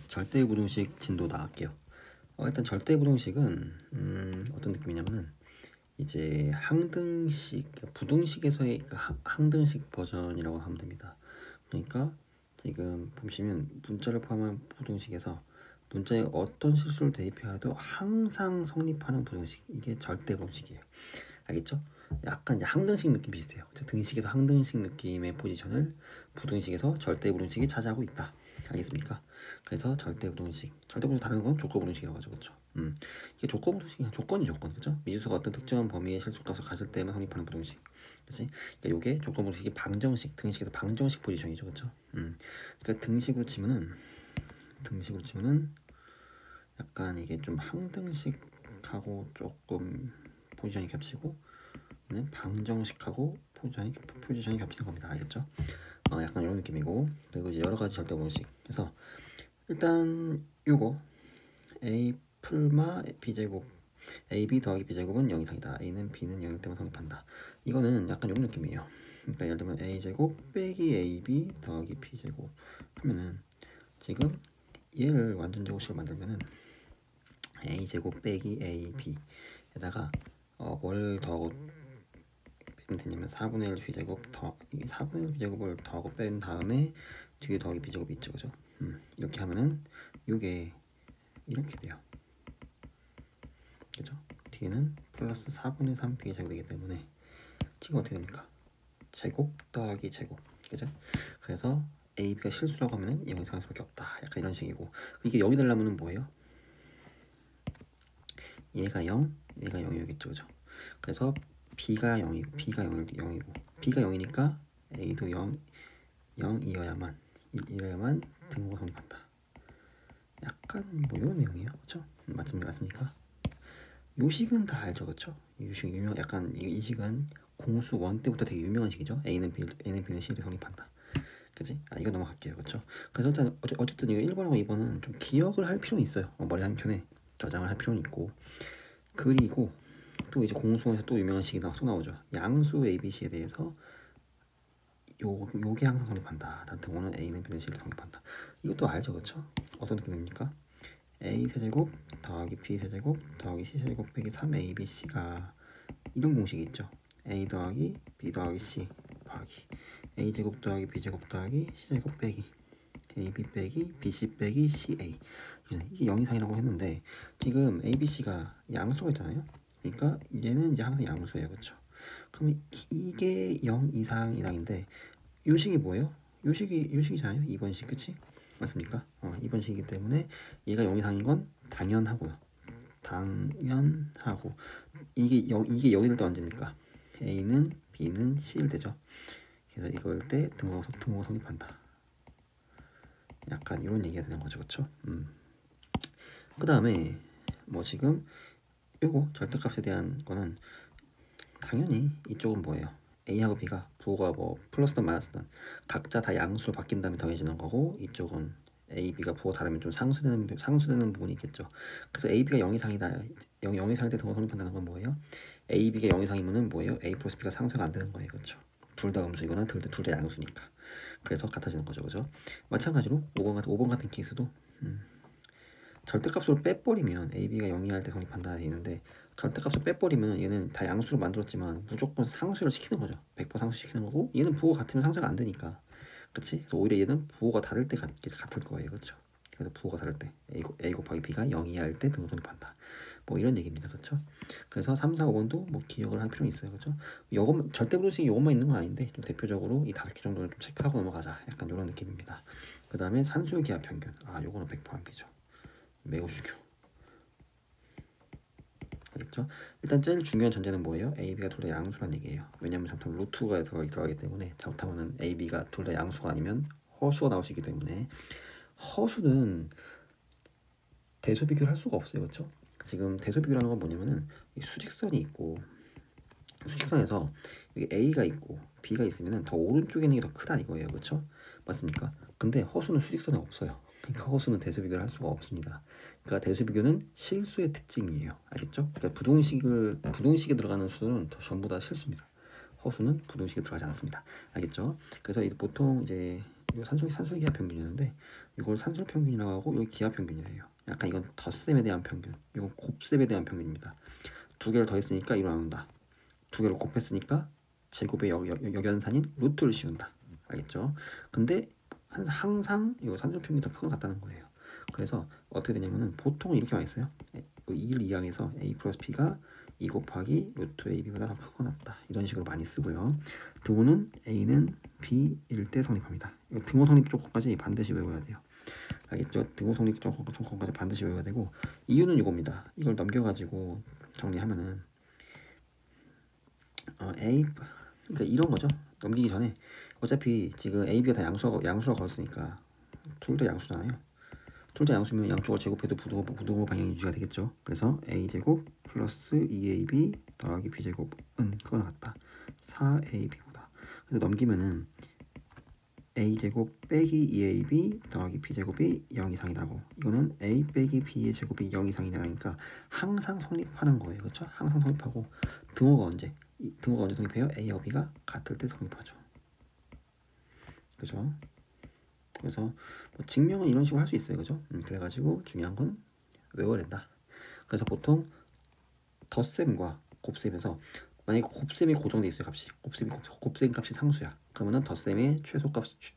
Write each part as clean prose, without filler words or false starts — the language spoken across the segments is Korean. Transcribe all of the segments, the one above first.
절대부등식 진도 나갈게요. 일단 절대부등식은 어떤 느낌이냐면은 이제 항등식, 부등식에서의 항등식 버전이라고 하면 됩니다. 그러니까 지금 보시면 문자를 포함한 부등식에서 문자에 어떤 실수를 대입해도 항상 성립하는 부등식, 이게 절대부등식이에요. 알겠죠? 약간 이제 항등식 느낌 비슷해요. 등식에서 항등식 느낌의 포지션을 부등식에서 절대부등식이 차지하고 있다. 알겠습니까? 그래서 절대부등식 다른 건 조건부등식이라고 하죠. 그렇죠? 이게 조건부등식이야. 조건, 그렇죠? 미지수가 어떤 특정한 범위의 실수값을 가질 때만 성립하는 부등식. 그렇지? 그러니까 요게 조건부등식이 방정식, 등식에서 방정식 포지션이죠. 그렇죠? 그러니까 등식으로 치면은 약간 이게 좀 항등식하고 조금 포지션이 겹치고 방정식하고 포지션이 겹치는 겁니다. 알겠죠? 약간 이런 느낌이고, 그리고 이제 여러 가지 절대부등식. 그래서 일단 요거 a 풀마 b제곱 ab 더하기 b제곱은 0 이상이다. a는 b는 0일 때만 성립한다. 이거는 약간 이런 느낌이에요. 그러니까 예를 들면 a제곱 빼기 ab 더하기 b제곱 하면은 지금 얘를 완전 제곱식을 만들면은 a제곱 빼기 ab에다가 뭘 더하고 빼면 되냐면 4분의 1 b제곱 더 이 4분의 1 b제곱을 더하고 뺀 다음에 뒤에 더하기 b제곱이 있죠. 그죠? 이렇게 하면은 이게 이렇게 돼요. 그죠? 뒤에는 플러스 4분의 3 b제곱이기 때문에 지금 어떻게 됩니까? 제곱 더하기 제곱. 그죠? 그래서 ab가 실수라고 하면은 0이 상할 수밖에 없다. 약간 이런 식이고, 이게 0이 되려면은 뭐예요? 얘가 0, 얘가 0이겠죠. 그죠? 그래서 b가 0이고 b가 0이니까 a도 0이어야만 등호가 성립한다. 약간 뭐 이런 내용이에요. 그렇죠? 맞습니까? 요식은 다 알죠. 그렇죠? 요식 약간 이 식은 공수 1 때부터 되게 유명한 식이죠. A는 B는 C에 성립한다. 그치? 이거 넘어갈게요. 그렇죠? 그래서 일단 어쨌든 이거 1번하고 2번은 좀 기억을 할 필요는 있어요. 머리 한 켠에 저장을 할 필요는 있고, 그리고 또 이제 공수에서 또 유명한 식이 또 나오죠. 양수 ABC에 대해서 요게 항상 성립한다. 등호는 A는 B는 C를 성립한다. 이것도 알죠. 그렇죠? 어떤 느낌입니까? A 세제곱 더하기 B 세제곱 더하기 C 세제곱 빼기 3ABC가 이런 공식이 있죠. A 더하기 B 더하기 C 더하기 A 제곱 더하기 B 제곱 더하기 C 제곱 빼기 AB 빼기 BC 빼기 CA. 이게 0 이상이라고 했는데 지금 ABC가 양수가 있잖아요. 그러니까 얘는 이제 항상 양수예요. 그렇죠? 그럼 이게 0 이상인데 요식이 뭐예요? 요식이잖아요. 2번 식. 그치? 맞습니까? 2번 식이기 때문에 얘가 0 이상인 건 당연하고요. 이게 0이 될 때 언제입니까? A는 B는 C일 때죠. 그래서 이걸 때 등호가 성립한다. 약간 이런 얘기가 되는 거죠. 그쵸? 그 다음에 뭐 지금 요거 절대값에 대한 거는 당연히 이쪽은 뭐예요? A하고 B가 부호가 뭐 플러스든 마이너스든 각자 다 양수로 바뀐 다음에 더해지는 거고, 이쪽은 A, B가 부호 다르면 좀 상수되는 부분이 있겠죠. 그래서 A, B가 0 이상이다. 0 이상일 때 등호 성립한다는 건 뭐예요? A, B가 0 이상이면은 뭐예요? A 플러스 B가 상수가 안 되는 거예요. 그렇죠? 둘 다 음수이거나 둘 다 양수니까. 그래서 같아지는 거죠. 그죠? 마찬가지로 5번 같은 케이스도 절대값으로 빼버리면 A, B가 0 이하일 때 성립한다 되는데, 절대값을 빼버리면 얘는 다 양수로 만들었지만 무조건 상수를 시키는 거죠. 100% 상수 시키는 거고, 얘는 부호가 같으면 상수가 안 되니까. 그치? 그래서 오히려 얘는 부호가 다를 때 같을 거예요. 그렇죠? 그래서 부호가 다를 때 A 곱하기 B가 0 이하일 때 등호 성립한다. 뭐 이런 얘기입니다. 그렇죠? 그래서 3, 4, 5번도 뭐 기억을 할 필요는 있어요. 그렇죠? 요거 절대부등식이 요것만 있는 건 아닌데 좀 대표적으로 이 5개 정도는 좀 체크하고 넘어가자. 약간 이런 느낌입니다. 그 다음에 산수의 기하 평균. 요거는 100% 암기죠. 매우 중요. 알겠죠? 일단 제일 중요한 전제는 뭐예요? A, B가 둘 다 양수란 얘기예요. 왜냐면 잘못하면 루트가 들어가기 때문에, 잘못하면 A, B가 둘 다 양수가 아니면 허수가 나올 수 있기 때문에, 허수는 대소 비교를 할 수가 없어요. 그렇죠? 지금 대소 비교라는 건 뭐냐면은 수직선이 있고, 수직선에서 여기 A가 있고 B가 있으면은 더 오른쪽에 있는 게 더 크다 이거예요. 그렇죠? 맞습니까? 근데 허수는 수직선에 없어요. 그러니까 허수는 대소 비교를 할 수가 없습니다. 그러니까 대수 비교는 실수의 특징이에요. 알겠죠? 그러니까 부등식에 들어가는 수는 전부 다 실수입니다. 허수는 부등식에 들어가지 않습니다. 알겠죠? 그래서 보통 이제 이 산술 기하 평균이었는데 이걸 산술 평균이라고 하고 여기 기하 평균이래요. 약간 이건 덧셈에 대한 평균, 이건 곱셈에 대한 평균입니다. 두 개를 더했으니까 1로 나눈다. 두 개를 곱했으니까 제곱의 역연산인 루트를 씌운다. 알겠죠? 근데 항상 이거 산술 평균이 더 크고 같다는 거예요. 그래서 어떻게 되냐면은 보통 이렇게 많이 써요. 1, 2항에서 a 플러스 b가 2 곱하기 루트 ab보다 더 크거나 같다. 이런 식으로 많이 쓰고요. 등호는 a는 b일 때 성립합니다. 등호 성립 조건까지 반드시 외워야 돼요. 알겠죠? 등호 성립 조건까지 반드시 외워야 되고, 이유는 이겁니다. 이걸 넘겨가지고 정리하면은 a, 그러니까 이런 거죠. 넘기기 전에 어차피 지금 a, b가 다 양수가 걸었으니까 둘 다 양수잖아요. 둘 다 양수면 양쪽을 제곱해도 부등호 방향이 유지가 되겠죠. 그래서 a제곱 플러스 2ab 더하기 b제곱은 그거나 같다. 4ab보다. 그래서 넘기면은 a제곱 빼기 2ab 더하기 b제곱이 0 이상이 나고, 이거는 a 빼기 b의 제곱이 0 이상이 나니까 항상 성립하는 거예요. 그렇죠? 항상 성립하고, 등호가 언제 성립해요? a와 b가 같을 때 성립하죠. 그죠? 그래서 뭐 증명은 이런 식으로 할 수 있어요. 그죠? 그래가지고 중요한 건 외워야 된다. 그래서 보통 덧셈과 곱셈에서 만약에 곱셈이 고정돼 있어요. 값이 곱셈 값이 상수야. 그러면은 덧셈의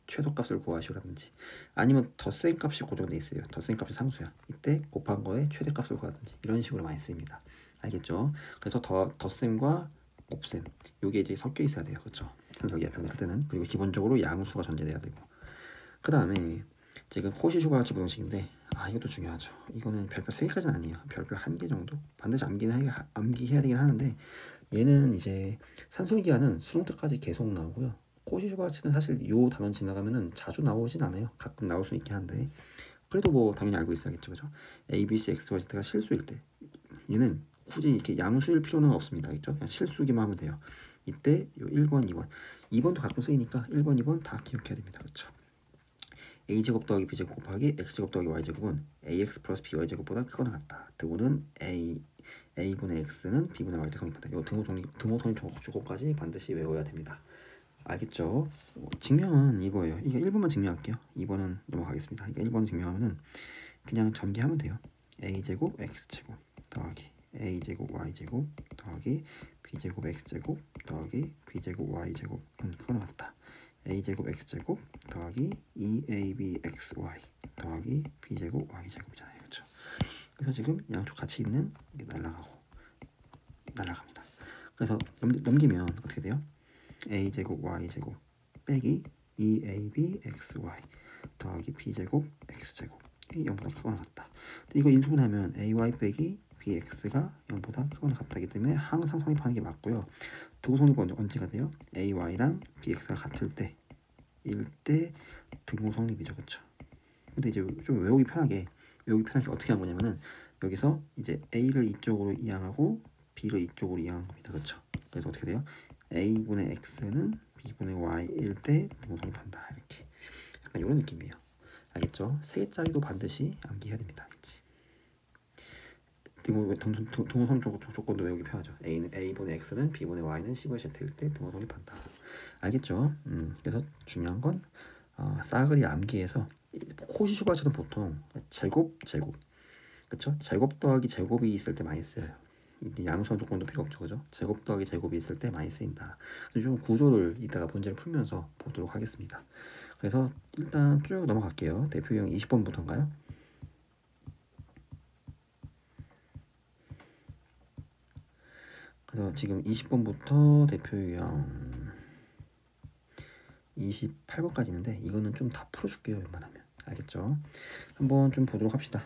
최소값을 구하시오라든지, 아니면 덧셈 값이 고정돼 있어요. 덧셈 값이 상수야. 이때 곱한 거에 최대값을 구하든지, 이런 식으로 많이 쓰입니다. 알겠죠? 그래서 덧셈과 곱셈 요게 이제 섞여 있어야 돼요. 그렇죠? 산술기하 평균 할 때는. 그리고 기본적으로 양수가 전제돼야 되고, 그 다음에 지금 코시-슈바르츠 부등식인데, 이것도 중요하죠. 이거는 별표 3개까지는 아니에요. 별표 1개 정도 반드시 암기해야 되긴 하는데, 얘는 이제 산술기하는 수능 때까지 계속 나오고요. 코시-슈바르츠는 사실 요 단원 지나가면은 자주 나오진 않아요. 가끔 나올 수 있긴 한데, 그래도 뭐 당연히 알고 있어야겠죠. 그죠? a, b, c, x, y, z가 실수일 때 얘는 굳이 이렇게 양수일 필요는 없습니다. 알겠죠? 그냥 실수기만 하면 돼요. 이때 요 1번, 2번도 가끔 쓰이니까 1번, 2번 다 기억해야 됩니다. 그렇죠? a제곱 더하기 b제곱 곱하기 x제곱 더하기 y제곱은 ax 플러스 by제곱보다 크거나 같다. 등호는 a분의 x는 b분의 y때 성립한다. 이 등호 성립 조건까지 반드시 외워야 됩니다. 알겠죠? 증명은 이거예요. 이게 1번만 증명할게요. 2번은 넘어가겠습니다. 이게 1번 증명하면은 그냥 전개하면 돼요. a제곱 x제곱 더하기 a제곱 y제곱 더하기 b제곱 x제곱 더하기 b제곱 y제곱은 크거나 같다. a제곱 x제곱 더하기 2abxy 더하기 b제곱 y제곱이잖아요. 그렇죠? 그래서 지금 양쪽 같이 있는 게 날아갑니다. 그래서 넘기면 어떻게 돼요? a제곱 y제곱 빼기 2abxy 더하기 b제곱 x제곱이 0보다 크거나 같다. 근데 이거 인수분하면 ay 빼기 bx가 0보다 크거나 같다기 때문에 항상 성립하는 게 맞고요. 등호 성립은 언제가 돼요? ay랑 bx가 같을 때일 때 등호 성립이죠. 그렇죠? 근데 이제 좀 외우기 편하게 어떻게 한 거냐면은, 여기서 이제 a를 이쪽으로 이항하고 b를 이쪽으로 이항한 겁니다. 그렇죠? 그래서 어떻게 돼요? a분의 x는 b분의 y일 때 등호 성립한다. 이렇게 약간 이런 느낌이에요. 알겠죠? 3개짜리도 반드시 암기해야 됩니다. 알겠지? 등호 성립 조건도 외우기 편하죠. a분의 x는 b분의 y는 15z일 때 등호 성립한다. 알겠죠? 그래서 중요한 건 싸그리 암기해서, 코시-슈바르츠는 보통 제곱 그쵸? 제곱 더하기 제곱이 있을 때 많이 쓰여요. 양수한 조건도 필요 없죠. 그죠? 제곱 더하기 제곱이 있을 때 많이 쓰인다. 좀 구조를 이따가 문제를 풀면서 보도록 하겠습니다. 그래서 일단 쭉 넘어갈게요. 대표 유형 20번부터인가요? 그래서 지금 20번부터 대표 유형 28번까지 있는데, 이거는 좀 다 풀어줄게요. 웬만하면. 알겠죠? 한번 좀 보도록 합시다.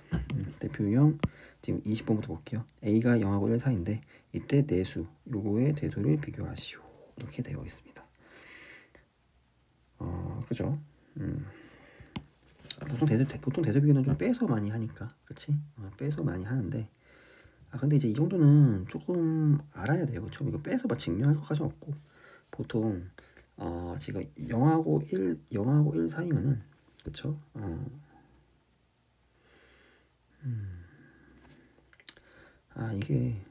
대표 유형 지금 20번부터 볼게요. a가 0하고 1 사이인데 이때 내수 요거의 대수를 비교하시오. 이렇게 되어 있습니다. 그죠? 보통 대수 비교는 좀 빼서 많이 하니까, 그치? 빼서 많이 하는데, 근데 이제 이 정도는 조금 알아야 돼요. 그쵸? 이거 빼서 막 증명할 것까지 없고, 보통 지금 0하고 1 사이면은, 그쵸? 이게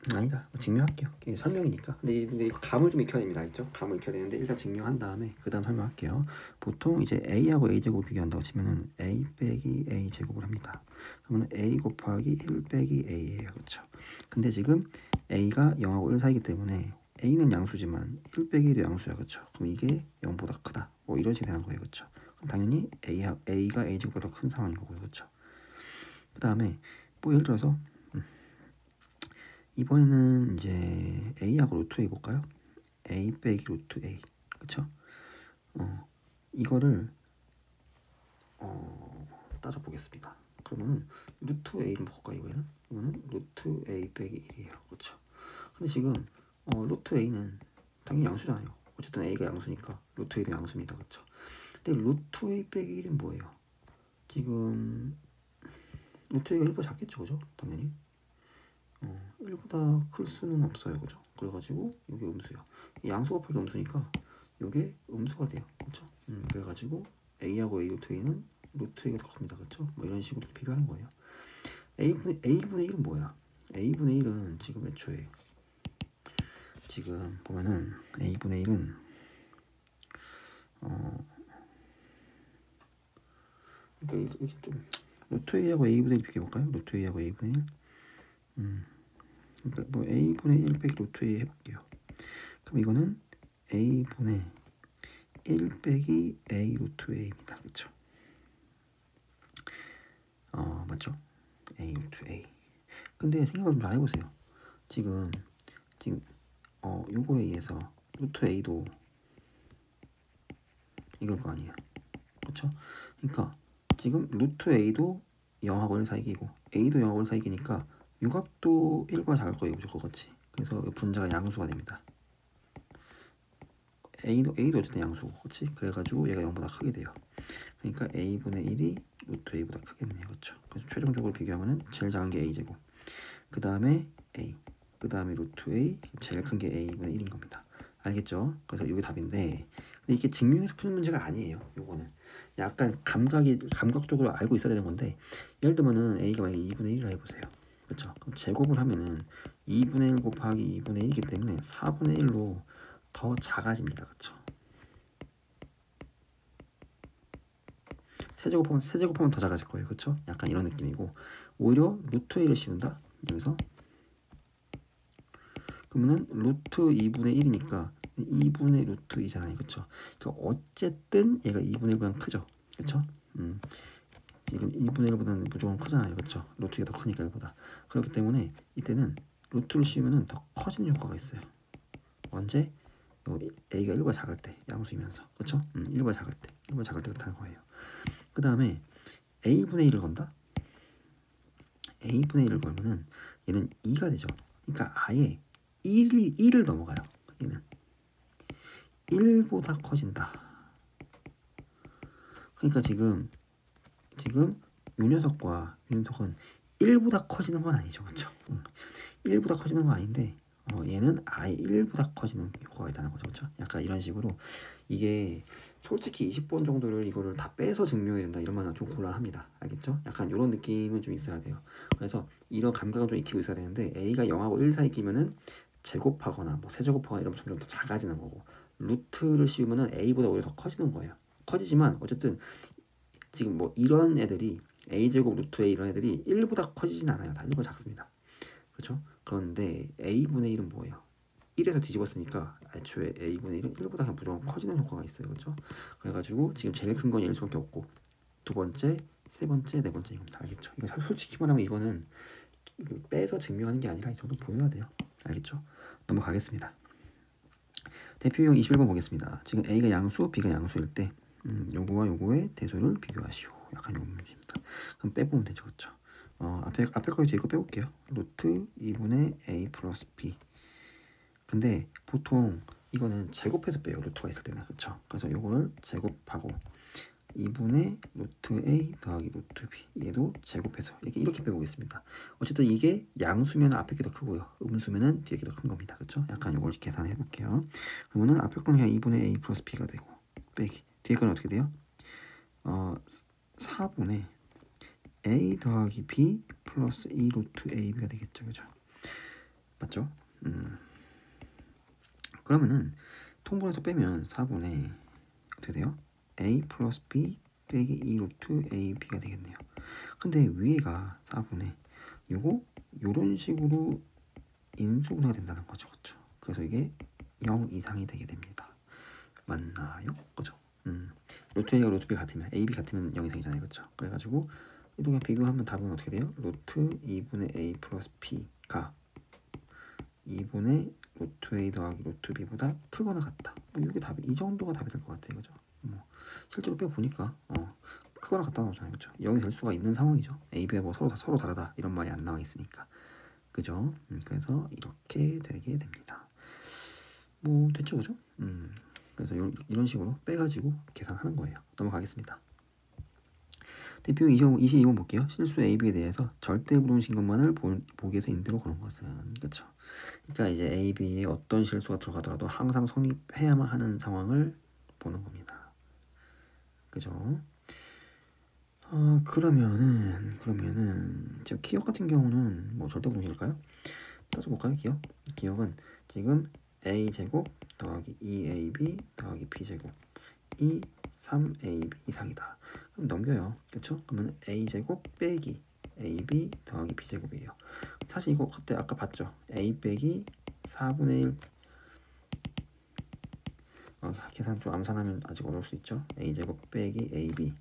아니다. 증명할게요. 이게 설명이니까. 근데 이거 감을 좀 익혀야 됩니다. 알죠? 감을 익혀야 되는데 일단 증명한 다음에 그 다음 설명할게요. 보통 이제 a하고 a제곱을 비교한다고 치면은 a 빼기 a 제곱을 합니다. 그러면 a 곱하기 1 빼기 a예요. 그렇죠? 근데 지금 a가 0하고 1 사이기 때문에 a는 양수지만 1 빼기 1도 양수야. 그렇죠? 그럼 이게 0보다 크다. 뭐 이런 식이 되는 거예요. 그렇죠? 그럼 당연히 a가 a 제곱보다 큰 상황인 거고요. 그렇죠? 그 다음에 뭐 예를 들어서 이번에는 이제 a하고 루트 a 볼까요? a 빼기 루트 a, 그쵸? 이거를 따져보겠습니다. 그러면은 루트 a를 볼까요? 이거는 루트 a 빼기 1이에요. 그쵸? 근데 지금 루트 a는 당연히 양수잖아요. 어쨌든 a가 양수니까 루트 a도 양수입니다. 그쵸? 근데 루트 a 빼기 1은 뭐예요? 지금 루트 a가 1보다 작겠죠, 그죠? 당연히 1보다 클 수는 없어요. 그죠? 그래가지고 이게 음수예요. 양수 곱하기 음수니까 이게 음수가 돼요. 그렇죠? 그래가지고 a하고 a 루트 a는 루트 a가 더 큽니다. 그렇죠? 뭐 이런 식으로 비교하는 거예요. a분의 1은 뭐야? a분의 1은 지금 애초에 지금 보면은 a분의 1은 그러니까 이렇게 좀 루트 a하고 a분의 1 비교해볼까요? 루트 a하고 a분의 1 그러니까 뭐 a분의 1 빼기 루트 a 해볼게요. 그럼 이거는 a분의 1 빼기 a 루트 a입니다. 그쵸? 맞죠? a 루트 a. 근데 생각을 좀 잘 해보세요. 지금 요거에 의해서 루트 a도 이걸 거 아니에요. 그쵸? 그러니까 지금 루트 a도 0하고 1 사이기고 a도 0하고 1 사이기니까 요 값도 1보다 작을 거예요. 무조건 같이. 그래서 분자가 양수가 됩니다. a도 어쨌든 양수고, 그렇지? 그래가지고 얘가 0보다 크게 돼요. 그러니까 a분의 1이 루트 a보다 크겠네요. 그렇죠? 그래서 최종적으로 비교하면은 제일 작은 게 a제곱, 그 다음에 a, 그 다음에 루트 a, 제일 큰 게 a분의 1인 겁니다. 알겠죠? 그래서 이게 답인데, 근데 이게 증명해서 푸는 문제가 아니에요. 요거는 약간 감각적으로 알고 있어야 되는 건데, 예를 들면은 a가 만약에 2분의 1이라 해보세요. 그렇죠? 그럼 제곱을 하면은 2분의 1 곱하기 2분의 1이기 때문에 4분의 1로 더 작아집니다. 그렇죠? 세제곱하면 더 작아질 거예요. 그렇죠? 약간 이런 느낌이고, 오히려 루트 a를 씌운다. 여기서 그러면은 루트 2분의 1이니까 2분의 루트 2잖아요. 그렇죠? 그러니까 어쨌든 얘가 2분의 1보다 크죠. 그렇죠? 지금 2분의 1보다는 무조건 크잖아요. 그렇죠? 루트 2가 더 크니까 1보다. 그렇기 때문에 이때는 루트를 씌우면은 더 커지는 효과가 있어요. 언제? a가 1보다 작을 때, 양수이면서. 그렇죠? 1보다 작을 때 그렇다는 거예요. 그 다음에 a분의 1을 건다. a분의 1을 걸면은 얘는 2가 되죠. 그러니까 아예 1을 넘어가요. 얘는 1보다 커진다. 그러니까 지금 요 녀석과 요 녀석은 1보다 커지는 건 아니죠. 그렇죠? 1보다 커지는 건 아닌데 얘는 아예 1보다 커지는 효과가 있다는 거죠. 그렇죠? 약간 이런 식으로 이게 솔직히 20번 정도를 이거를 다 빼서 증명해야 된다 이러면 좀 곤란합니다. 알겠죠? 약간 이런 느낌은 좀 있어야 돼요. 그래서 이런 감각은 좀 익히고 있어야 되는데 a가 0하고 1 사이 끼면은 제곱하거나 뭐 세제곱하거나 이러면 점점 더 작아지는 거고, 루트를 씌우면은 a보다 오히려 더 커지는 거예요. 커지지만 어쨌든 지금 뭐 이런 애들이 a제곱 루트 a 이런 애들이 1보다 커지진 않아요. 다 1보다 작습니다. 그렇죠? 그런데 a분의 1은 뭐예요? 1에서 뒤집었으니까 애초에 a분의 1은 1보다 그냥 무조건 커지는 효과가 있어요. 그렇죠? 그래가지고 지금 제일 큰 건 1 수밖에 없고, 두 번째, 세 번째, 네 번째 이겁니다. 알겠죠? 이거 솔직히 말하면 이거는 빼서 증명하는 게 아니라 이 정도 보여야 돼요. 알겠죠? 넘어가겠습니다. 대표용 21번 보겠습니다. 지금 a가 양수, b가 양수일 때 요거와 요거의 대소를 비교하시오. 약간 이런 문제입니다. 그럼 빼보면 되죠. 그렇죠? 앞에 거에서 이거 빼볼게요. 루트 2분의 a 플러스 b. 근데 보통 이거는 제곱해서 빼요. 루트가 있을 때는. 그렇죠? 그래서 요거를 제곱하고 2분의 루트 a 더하기 루트 b, 얘도 제곱해서 이렇게 빼보겠습니다. 어쨌든 이게 양수면 앞에 게 더 크고요, 음수면은 뒤에 게 더 큰 겁니다. 그렇죠? 약간 이걸 계산해 볼게요. 그러면은 앞에 거는 그냥 2분의 a 플러스 b가 되고, 빼기 뒤에 거는 어떻게 돼요? 4분의 a 더하기 b 플러스 2 루트 ab가 되겠죠. 그죠? 맞죠? 그러면은 통분해서 빼면 4분의 어떻게 돼요? a 플러스 b 빼기 2 루트 ab가 되겠네요. 근데 위에가 4분의 요거 요런 식으로 인수분해가 된다는 거죠. 그렇죠? 그래서 이게 0 이상이 되게 됩니다. 맞나요? 그죠? 루트 a가 루트 b 같으면 ab 같으면 0 이상이잖아요. 그렇죠? 그래가지고 이렇게 비교하면 답은 어떻게 돼요? 루트 2분의 a 플러스 b가 2분의 루트 a 더하기 루트 b보다 크거나 같다. 뭐 이게 답이 이 정도가 답이 될 것 같아요. 그죠? 뭐 실제로 빼보니까 크거나 같다 나오잖아요. 그죠? 0이 될 수가 있는 상황이죠. a, b가 뭐 서로 다르다 이런 말이 안 나와 있으니까. 그죠? 그래서 이렇게 되게 됩니다. 뭐 됐죠, 그죠? 그래서 이런 식으로 빼가지고 계산하는 거예요. 넘어가겠습니다. 대표 22번 볼게요. 실수 AB에 대해서 절대 부등식 것만을 보기 위해서 인대로 거는 것은 그렇죠. 그러니까 이제 AB에 어떤 실수가 들어가더라도 항상 성립해야만 하는 상황을 보는 겁니다. 그죠? 그러면은 지금 기억 같은 경우는 뭐 절대 부등식일까요? 따져볼까요? 기억은 지금 a제곱 더하기 2ab 더하기 b제곱 이 3ab 이상이다. 그럼 넘겨요. 그쵸? 그러면 a제곱 빼기 ab 더하기 b제곱이에요. 사실 이거 그때 아까 봤죠? a 빼기 4분의 1 계산 좀 암산하면 아직 어려울 수 있죠? a제곱 빼기 ab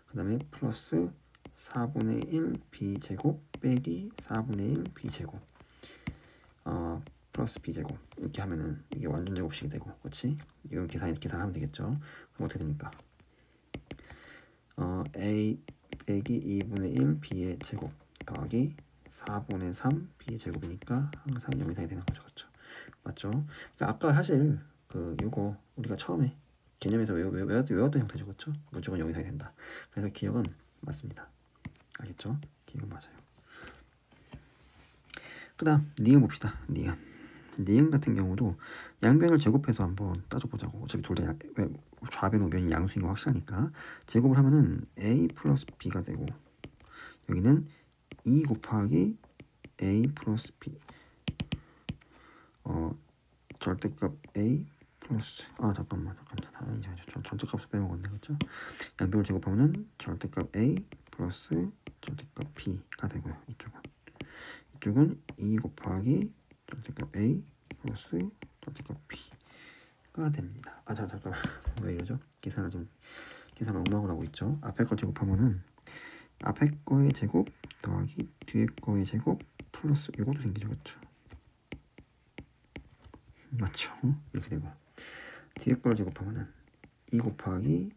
그 다음에 플러스 4분의 1 b제곱 빼기 4분의 1 b제곱 플러스 b제곱 이렇게 하면은 이게 완전 제곱식이 되고 그렇지? 이건 계산하면 되겠죠? 그럼 어떻게 됩니까? a 빼기 2분의 1 b의 제곱 더하기 4분의 3 b의 제곱이니까 항상 0 이상이 되는 거죠. 그렇죠? 맞죠? 그러니까 아까 사실 이거 우리가 처음에 개념에서 외웠던 형태죠. 그렇죠? 무조건 0 이상이 된다. 그래서 기억은 맞습니다. 알겠죠? 기억은 맞아요. 그 다음 니은 봅시다. 니은 같은 경우도 양변을 제곱해서 한번 따져보자고. 어차피 둘 다 좌변 우변이 양수인 거 확실하니까 제곱을 하면은 a 플러스 b가 되고 여기는 2 곱하기 a 플러스 b 절대값 a 플러스 잠깐만 전체값을 빼먹었네. 그렇죠? 양변을 제곱하면은 절대값 a 플러스 절대값 b가 되고요. 이쪽은 2 곱하기 절대값 a 플러스 절대값 b가 됩니다. 잠깐만 왜 이러죠? 계산을 엉망을 하고 있죠. 앞에 걸 제곱하면은 앞에 거의 제곱 더하기 뒤에 거의 제곱 플러스 이것도 생기죠. 그렇죠? 맞죠? 이렇게 되고 뒤에 걸 제곱하면은 2 곱하기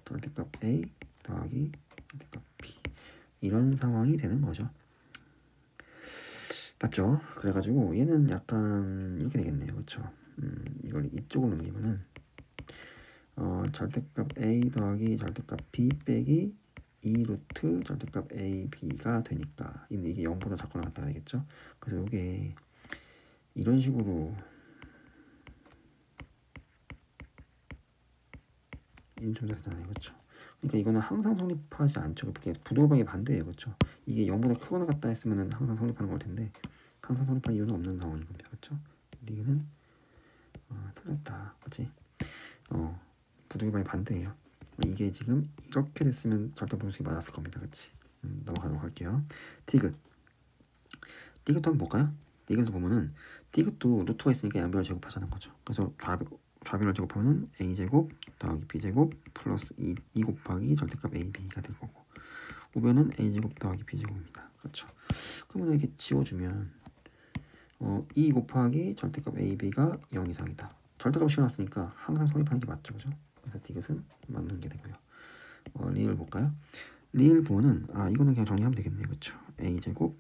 절대값 a 더하기 절대값 b 이런 상황이 되는 거죠. 맞죠? 그래가지고 얘는 약간 이렇게 되겠네요. 그렇죠? 이걸 이쪽으로 넘기면은 절대값 a 더하기 절대값 b 빼기 2 루트 절대값 a, b가 되니까 이게 0보다 작거나 같다 되겠죠? 그래서 이게 이런 식으로 인수분해되잖아요. 그렇죠? 그러니까 이거는 항상 성립하지 않죠. 이게 부등호방의 반대예요. 그렇죠? 이게 0보다 크거나 같다 했으면은 항상 성립하는 걸 텐데 항상 성립할 이유는 없는 상황인 겁니다. 그렇죠? 리그는 틀렸다. 그렇지? 부등호방의 반대예요. 이게 지금 이렇게 됐으면 절대 부등식이 맞았을 겁니다. 그렇지? 넘어가도록 할게요. 디귿도 한번 볼까요? 디귿을 보면은 디귿도 루트가 있으니까 양변을 제곱하자는 거죠. 그래서 좌변을 제곱하면은 a제곱 더하기 b제곱 플러스 2 곱하기 절대값 ab가 될 거고 우변은 a제곱 더하기 b제곱입니다. 그렇죠? 그러면 이렇게 지워주면 2 곱하기 절대값 ab가 0 이상이다. 절대값을 씌워놨으니까 항상 성립하는 게 맞죠. 그죠? 그래서 디귿은 맞는 게 되고요. 리을 볼까요? 리을 보면은 이거는 그냥 정리하면 되겠네요. 그렇죠? a제곱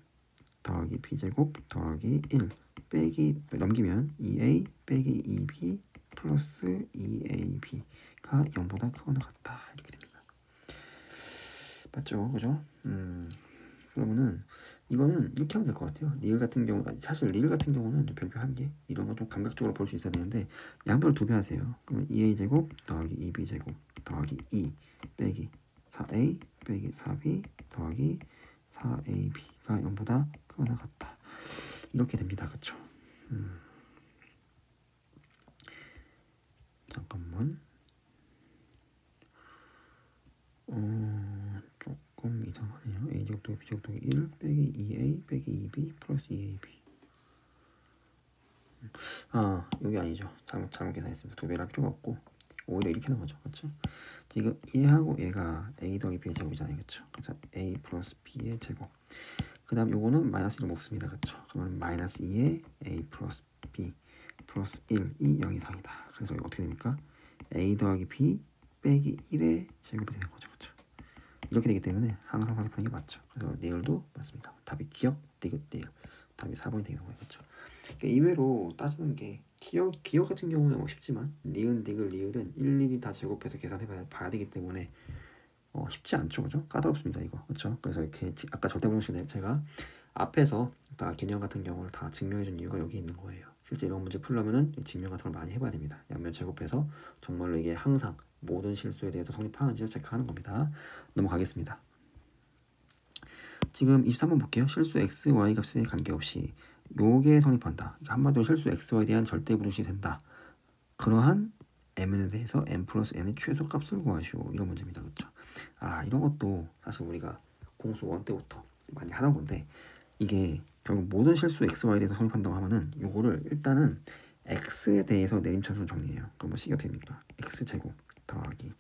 더하기 b제곱 더하기 1 빼기 넘기면 2a 빼기 2b 플러스 2ab가 0보다 크거나 같다. 이렇게 됩니다. 맞죠? 그죠? 그러면은 이거는 이렇게 하면 될 것 같아요. 리을 같은 경우 사실 리을 같은 경우는 별표 한 개 이런 거 좀 감각적으로 볼 수 있어야 되는데 양변을 2배 하세요. 그러면 2a제곱 더하기 2b제곱 더하기 2 빼기 4a 빼기 4b 더하기 4ab가 0보다 크거나 같다. 이렇게 됩니다. 그쵸? 잠깐만. 조금 이상하네요. a 제곱 더하기 b 제곱 더하기 1 빼기 2a 빼기 2b 플러스 2ab. 여기 아니죠. 잘못 계산했습니다. 2배를 할 필요가 없고 오히려 이렇게 나오죠. 그렇죠? 지금 얘하고 얘가 a 더하기 b의 제곱이잖아요. 그렇죠? 그래서 a 플러스 b의 제곱. 그 다음 요거는 마이너스 1을 못 씁니다. 그렇죠? 그러면 마이너스 2에 a 플러스 b 플러스 1이 0 이상이다. 그래서 이거 어떻게 됩니까? a 더하기 b 빼기 1의 제곱이 되는 거죠. 그렇죠? 이렇게 되기 때문에 항상 확인하는 게 맞죠. 그래서 리을도 맞습니다. 답이 기억, 디귿, 리을. 답이 4번이 되는 거예요. 그렇죠? 그러니까 이외로 따지는 게 기억 같은 경우는 쉽지만 리은, 디귿, 리을은 일일이 다 제곱해서 계산해 봐야 되기 때문에 쉽지 않죠. 그죠? 까다롭습니다. 이거. 그렇죠? 그래서 이렇게 아까 절대분식을 제가 앞에서 다 개념 같은 경우를 다 증명해 준 이유가 여기 있는 거예요. 실제 이런 문제 풀려면은 증명 같은 걸 많이 해봐야 됩니다. 양면 제곱해서 정말로 이게 항상 모든 실수에 대해서 성립하는지를 체크하는 겁니다. 넘어가겠습니다. 지금 23번 볼게요. 실수 x, y 값에 관계없이 요게 성립한다. 한마디로 실수 x, y에 대한 절대 부등식이 된다. 그러한 m에 대해서 m 플러스 n의 최소값을 구하시오. 이런 문제입니다. 그렇죠? 이런 것도 사실 우리가 공수 1 때부터 많이 하던 건데 이게 결국 모든 실수 x, y에 대해서 성립한다고 하면은 요거를 일단은 x에 대해서 내림차순으로 정리해요. 그럼 식이 어떻게 됩니까? x제곱 더하기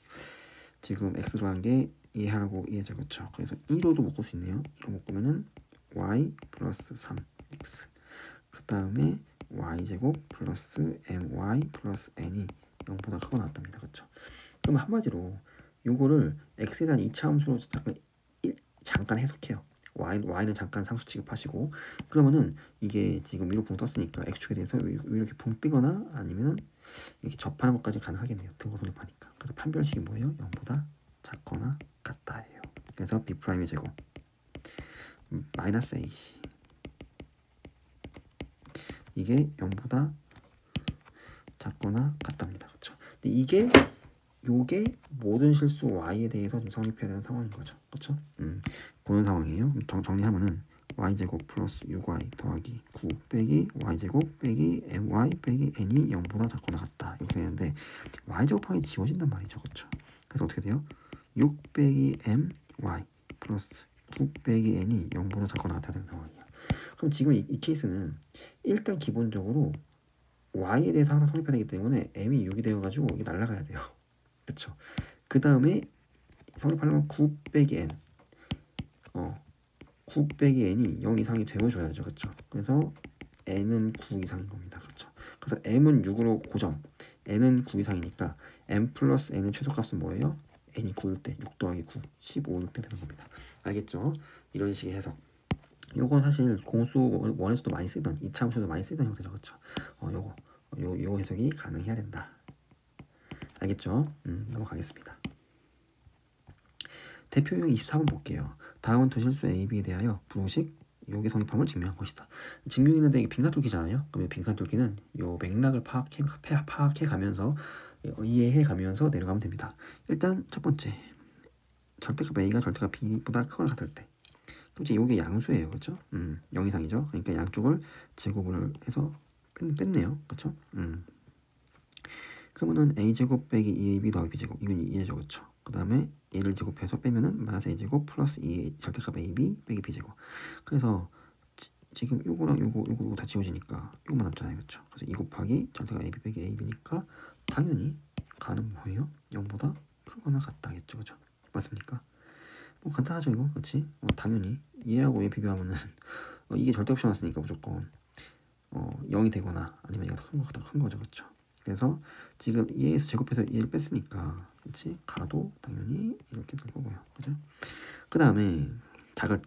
지금 x 더한 게 2하고 2죠. 그렇죠? 그래서 2로도 묶을 수 있네요. 2로 묶으면은 y 플러스 3x 그 다음에 y제곱 플러스 my 플러스 n이 0보다 크거나 같답니다. 그렇죠? 그럼 한마디로 요거를 x에 대한 2차 함수로 잠깐 해석해요. y는 잠깐 상수 취급하시고 그러면은 이게 지금 위로 붕 떴으니까 x축에 대해서 이렇게 붕 뜨거나 아니면 이렇게 접하는 것까지 가능하겠네요. 등호 성립하니까. 그래서 판별식이 뭐예요? 0보다 작거나 같다예요. 그래서 b'의 제곱 마이너스 ac 이게 0보다 작거나 같답니다. 그렇죠? 근데 요게 모든 실수 y에 대해서 좀 성립해야 되는 상황인 거죠. 그렇죠? 그런 상황이에요. 정리하면은 y제곱 플러스 6y 더하기 9 빼기 y제곱 빼기 my 빼기 n이 0보다 작거나 같다. 이렇게 되는데 y제곱하기 지워진단 말이죠. 그렇죠? 그래서 어떻게 돼요? 6 빼기 my 플러스 9 빼기 n이 0보다 작거나 같아야 되는 상황이에요. 그럼 지금 이 케이스는 일단 기본적으로 y에 대해서 항상 성립해야 되기 때문에 m이 6이 되어가지고 이게 날아가야 돼요. 그렇죠? 그 다음에 성립하려면 9 빼기 n 9 빼기 n이 0 이상이 되어줘야죠. 그렇죠? 그래서 n은 9 이상인 겁니다. 그렇죠? 그래서 m은 6으로 고정 n은 9 이상이니까 m 플러스 n의 최소값은 뭐예요? n이 9일 때 6 더하기 9 15일 때 되는 겁니다. 알겠죠? 이런 식의 해석 요건 사실 공수 원에서도 많이 쓰던 2차 함수도 많이 쓰던 형태죠. 그렇죠? 요 해석이 가능해야 된다. 알겠죠? 넘어가겠습니다. 대표용 24번 볼게요. 다음은 두 실수 A, B에 대하여 부등식 요게 성립함을 증명한 것이다. 증명했는데 이게 빈칸 뚫기잖아요. 그러면 빈칸 뚫기는 요 맥락을 파악해 가면서 이해해 가면서 내려가면 됩니다. 일단 첫 번째 절대값 A가 절대값 B보다 크거나 같을 때 솔직히 요게 양수예요. 그렇죠? 0 이상이죠. 그러니까 양쪽을 제곱을 해서 뺐네요. 그렇죠? 그러면은 a제곱 빼기 2ab 더하기 b제곱 이건 2죠. 그렇죠? 그 다음에 얘를 제곱해서 빼면은 마이너스 a제곱 플러스 2 절대값 ab 빼기 b제곱. 그래서 지금 요거랑 요거 다 지워지니까 요거만 남잖아요. 그렇죠? 그래서 2 곱하기 절대값 ab 빼기 ab니까 당연히 가는 뭐예요? 0보다 크거나 같다겠죠. 그렇죠? 맞습니까? 뭐 간단하죠 이거. 그렇지? 당연히 얘하고 얘 비교하면은 이게 절대값이 나왔으니까 무조건 0이 되거나 아니면 얘가 더 큰 거죠. 그렇죠? 그래서 지금 얘에서 제곱해서 얘를 뺐으니까 그렇지? 가도 당연히 이렇게 될 거고요. 그죠? 그 다음에 작을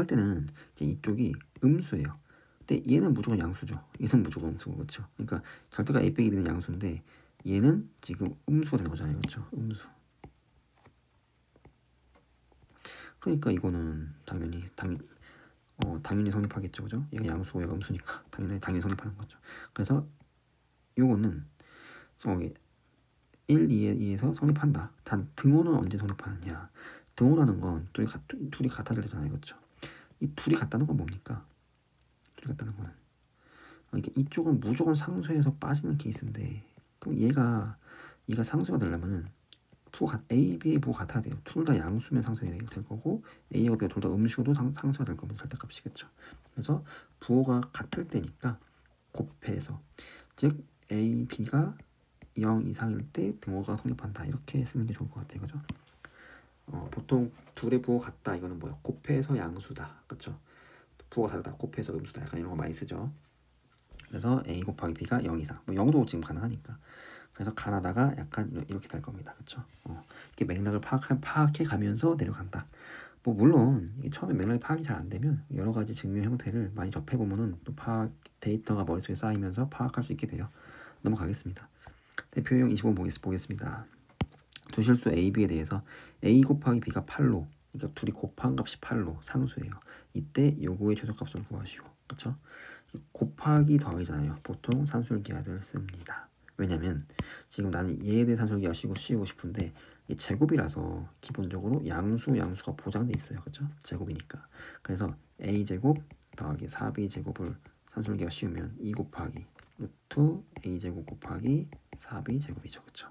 때는 이제 이쪽이 음수예요. 근데 얘는 무조건 양수죠. 얘는 무조건 음수고 그렇죠? 그러니까 절대가 a 빼기 b는 양수인데 얘는 지금 음수가 되는 거잖아요. 그렇죠? 음수. 그러니까 이거는 당연히 성립하겠죠. 그죠? 얘가 양수고 얘가 음수니까 당연히 성립하는 거죠. 그래서 요거는 1, 2에서 성립한다. 단 등호는 언제 성립하느냐. 등호라는 건 둘이 같아질 때잖아요. 그렇죠? 이 둘이 같다는 건 뭡니까? 둘이 같다는 거는 이렇게 이쪽은 무조건 상수에서 빠지는 케이스인데, 그럼 얘가 상수가 되려면은 A, B의 부호가 같아야 돼요. 둘 다 양수면 상수가 될 거고 A하고 B가 둘 다 음수도 상수가 될 겁니다. 절대값이겠죠. 그래서 부호가 같을 때니까 곱해서, 즉 A, B가 0 이상일 때 등호가 성립한다, 이렇게 쓰는 게 좋을 것 같아요. 그죠? 보통 둘의 부호 같다, 이거는 뭐야? 곱해서 양수다, 그렇죠? 부호가 다르다, 곱해서 음수다, 약간 이런 거 많이 쓰죠. 그래서 A 곱하기 B가 0 이상, 뭐 0도 지금 가능하니까. 그래서 가나다가 약간 이렇게 될 겁니다. 그렇죠? 이렇게 맥락을 파악해 가면서 내려간다. 뭐 물론 처음에 맥락이 파악이 잘 안 되면 여러 가지 증명 형태를 많이 접해 보면은 또 데이터가 머릿속에 쌓이면서 파악할 수 있게 돼요. 넘어가겠습니다. 대표용 25 보겠습니다. 두 실수 A, B에 대해서 A 곱하기 B가 8로, 그러니까 둘이 곱한 값이 8로 상수예요. 이때 요거의 최소값을 구하시오. 그렇죠? 곱하기 더하기잖아요. 보통 산술기하를 씁니다. 왜냐면 지금 나는 얘에 대해 산술기하 씌우고 싶은데 이 제곱이라서 기본적으로 양수가 보장돼 있어요. 그렇죠? 제곱이니까. 그래서 a제곱 더하기 4b제곱을 산술기하 씌우면 2 곱하기 루트 a제곱 곱하기 4b제곱이죠. 그렇죠?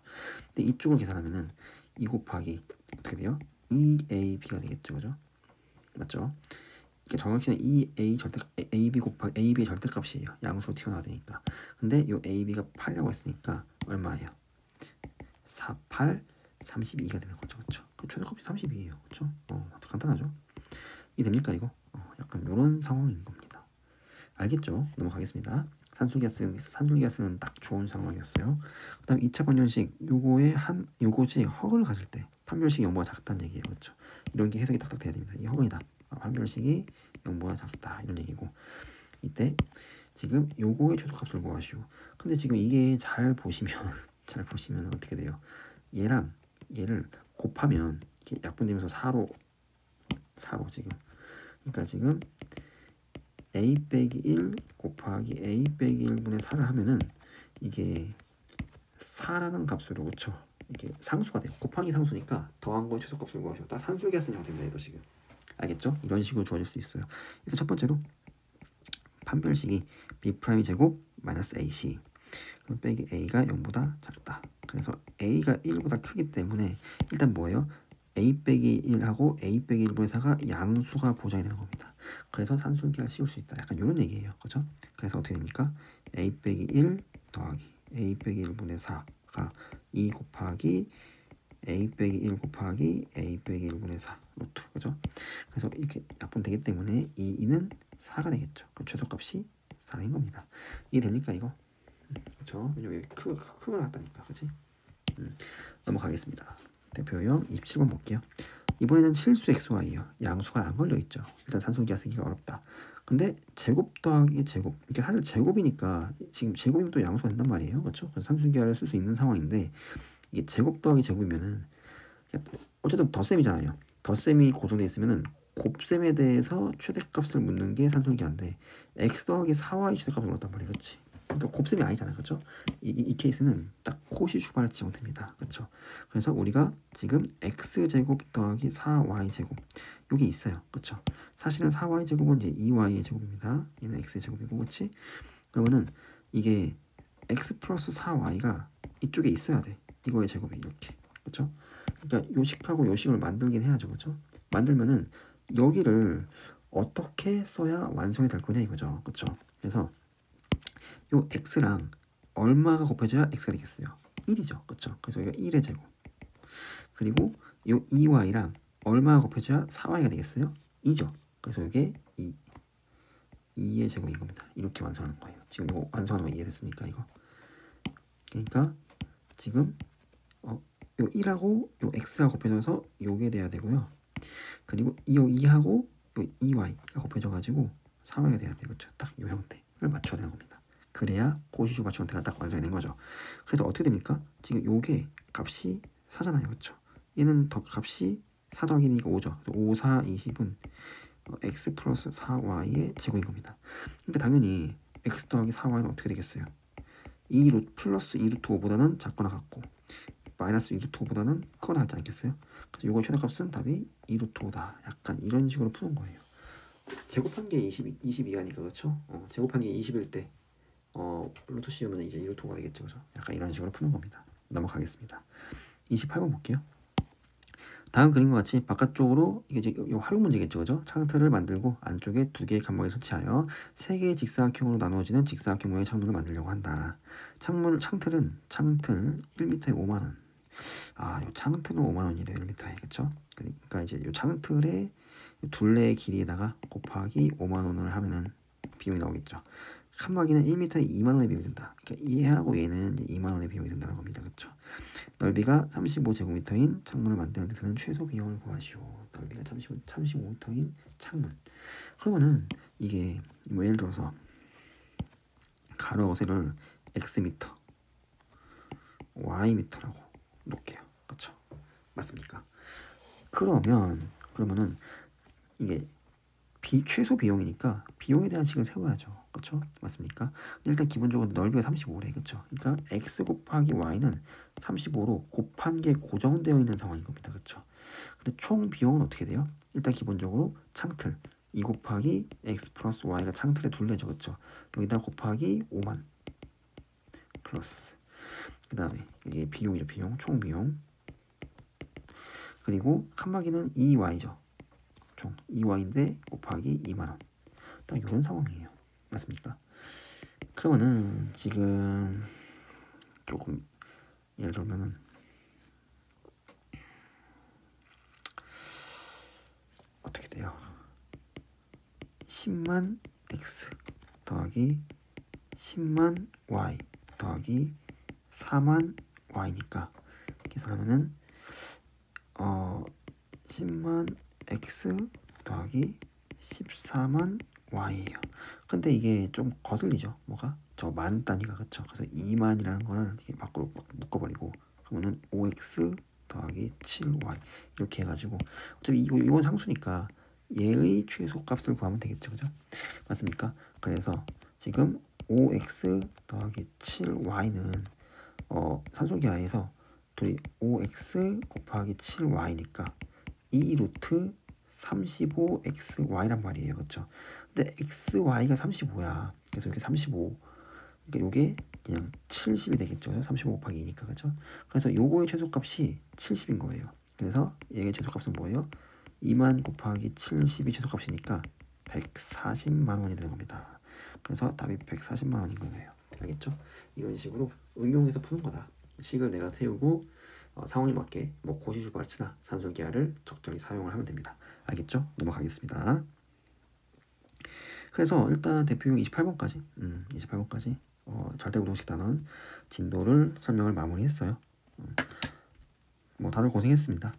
근데 이쪽을 계산하면은 2 곱하기 어떻게 돼요? 2ab가 되겠죠. 그죠? 맞죠? 이게 정확히는 AB 곱하기 AB의 절대값이에요. 양수로 튀어나와야 되니까. 근데 요 AB가 8이라고 했으니까 얼마예요? 4, 8, 32가 되는 거죠. 그렇죠? 최소값이 32예요. 그렇죠? 간단하죠? 이 됩니까 이거? 약간 요런 상황인 겁니다. 알겠죠? 넘어가겠습니다. 산술기가 쓰는 딱 좋은 상황이었어요. 그 다음 2차 방정식, 요거지 허를 가질 때 판별식이 0보다 작다는 얘기예요. 그렇죠? 이런 게 해석이 딱딱 돼야 됩니다. 이 허근이다. 판별식이 0보다 작다, 이런 얘기고, 이때 지금 요거의 최소값을 구하시오. 근데 지금 이게 잘 보시면 어떻게 돼요? 얘를 곱하면 이렇게 약분되면서 4로 지금, 그러니까 지금 a 빼기 1 곱하기 a 빼기 1분의 4를 하면은 이게 4라는 값으로, 그쵸? 이게 상수가 돼요. 곱하기 상수니까 더한 거의 최소값을 구하시오. 딱 산술기가 쓴 형태입니다. 이거 지금 알겠죠? 이런 식으로 주어질 수 있어요. 그래서 첫 번째로 판별식이 b' 제곱 마이너스 ac, 그럼 빼기 a가 0보다 작다. 그래서 a가 1보다 크기 때문에 일단 뭐예요? a 빼기 1하고 a 빼기 1분의 4가 양수가 보장이 되는 겁니다. 그래서 산술기를 씌울 수 있다. 약간 이런 얘기예요. 그죠? 그래서 어떻게 됩니까? a 빼기 1 더하기 a 빼기 1분의 4가 2 곱하기 a 빼기 1 곱하기 a 빼기 1분의 4 루트. 그죠? 그래서 이렇게 약분되기 때문에 이 2는 4가 되겠죠. 그 최소값이 4인 겁니다. 이해됩니까 이거? 그쵸? 여기 크게 나왔다니까. 그치? 넘어가겠습니다. 대표형 27번 볼게요. 이번에는 실수 xy예요. 양수가 안 걸려있죠. 일단 산술기하 쓰기가 어렵다. 근데 제곱 더하기 제곱, 이게 사실 제곱이니까 지금 제곱이면 또 양수가 된단 말이에요. 그렇죠? 그래서 산술기하를 쓸 수 있는 상황인데, 이게 제곱 더하기 제곱이면은 어쨌든 덧셈이잖아요. 덧셈이 고정돼 있으면은 곱셈에 대해서 최대값을 묻는 게 산술기하인데, x 더하기 4y 최대값을 물었단 말이에요. 그렇지? 그러니까 곱셈이 아니잖아요. 그렇죠? 이 케이스는 딱 콧이 출발했지 형태입니다. 그렇죠? 그래서 우리가 지금 x제곱 더하기 4y제곱 여기 있어요. 그렇죠? 사실은 4y제곱은 이제 2y의 제곱입니다. 얘는 x의 제곱이고, 그렇지? 그러면은 이게 x 플러스 4y가 이쪽에 있어야 돼. 이거의 제곱이 이렇게. 그렇죠? 그러니까 요식하고 요식을 만들긴 해야죠. 그렇죠? 만들면은 여기를 어떻게 써야 완성이 될 거냐 이거죠. 그렇죠? 그래서 요 x랑 얼마가 곱해져야 x가 되겠어요? 1이죠. 그렇죠? 그래서 여기가 1의 제곱. 그리고 요 2y랑 얼마가 곱해져야 4y가 되겠어요? 2죠. 그래서 이게 2의 제곱인 겁니다. 이렇게 완성하는 거예요. 지금 이거 완성하는 거 이해됐습니까? 이거. 그러니까 지금 요 1하고 요 x가 곱해져서 요게 돼야 되고요. 그리고 요 2하고 요 2y가 곱해져가지고 4y가 돼야 돼요. 그렇죠? 딱 요 형태를 맞춰야 되는 겁니다. 그래야 고시주 맞추 형태가 딱 완성이 된 거죠. 그래서 어떻게 됩니까? 지금 요게 값이 4잖아요. 그렇죠? 얘는 더 값이 4 더하기 1이니까 5죠. 5, 4, 20은 x 플러스 4y의 제곱인 겁니다. 그러니까 당연히 x 더하기 4y는 어떻게 되겠어요? 2 플러스 2루트 5보다는 작거나 같고 마이너스 2루트 5보다는 크거나 같지 않겠어요? 그래서 이거 최대값은 답이 2루트 5다. 약간 이런 식으로 푸는 거예요. 제곱한 게 22가니까 그렇죠? 제곱한 게 20일 때 루트 씌우면 이제 2루트가 되겠죠, 그죠? 약간 이런 식으로 푸는 겁니다. 넘어가겠습니다. 28번 볼게요. 다음 그림과 같이 바깥쪽으로 이게 이제 활용 문제겠죠, 그죠? 창틀을 만들고 안쪽에 2개의 칸막이를 설치하여 3개의 직사각형으로 나누어지는 직사각형 모양의 창문을 만들려고 한다. 창틀 1m에 5만 원. 이 창틀은 5만 원이래요, 1m에, 그렇죠? 그러니까 이제 이 창틀의 둘레의 길이에다가 곱하기 5만 원을 하면은 비용이 나오겠죠. 칸막이는 1m에 2만 원의 비용이 든다. 그러니까 얘하고 얘는 이제 2만 원의 비용이 든다는 겁니다, 그렇죠? 넓이가 35제곱미터인 창문을 만드는 데 드는 최소 비용을 구하시오. 넓이가 35m인 창문. 그러면은 이게 뭐 예를 들어서 가로하고 세로를 x미터, y미터라고 놓을게요. 그렇죠? 맞습니까? 그러면은 이게 최소 비용이니까 비용에 대한 식을 세워야죠. 그렇죠? 맞습니까? 일단 기본적으로 넓이가 35래. 그렇죠? 그러니까 x 곱하기 y는 35로 곱한 게 고정되어 있는 상황인 겁니다. 그렇죠? 근데 총 비용은 어떻게 돼요? 일단 기본적으로 창틀 2 곱하기 x 플러스 y가 창틀의 둘레죠. 그렇죠? 여기다 곱하기 5만 플러스 그 다음에 이게 비용이죠. 비용, 총 비용. 그리고 칸막이는 2y죠. 총 2y인데 곱하기 2만원. 딱 이런 상황이에요. 맞습니까? 그러면은 지금 조금 예를 들면은 어떻게 돼요? 10만 x 더하기 10만 y 더하기 4만 y니까 계산하면은 10만 x 더하기 14만 y예요. 근데 이게 좀 거슬리죠. 뭐가? 저 만 단위가 그쵸. 그래서 2만이라는 거를 이렇게 밖으로 묶어버리고 그러면은 5x 더하기 7y 이렇게 해가지고 어차피 이건 상수니까 얘의 최소값을 구하면 되겠죠, 그죠? 맞습니까? 그래서 지금 5x 더하기 7y는 산소기하에서 둘이 5x 곱하기 7y니까 2루트 35xy란 말이에요. 그렇죠? 근데 xy가 35야. 그래서 이렇게 35. 그러니까 이게 그냥 70이 되겠죠. 35 곱하기 2니까. 그렇죠? 그래서 요거의 최소값이 70인 거예요. 그래서 얘의 최소값은 뭐예요? 2만 곱하기 70이 최소값이니까 140만 원이 되는 겁니다. 그래서 답이 140만 원인 거예요. 알겠죠? 이런 식으로 응용해서 푸는 거다. 식을 내가 세우고 상황에 맞게 뭐 고시주발치나 산소기하를 적절히 사용을 하면 됩니다. 알겠죠? 넘어가겠습니다. 그래서 일단 대표용 28번까지 28번까지 절대구동식 단원 진도를 설명을 마무리했어요. 뭐 다들 고생했습니다.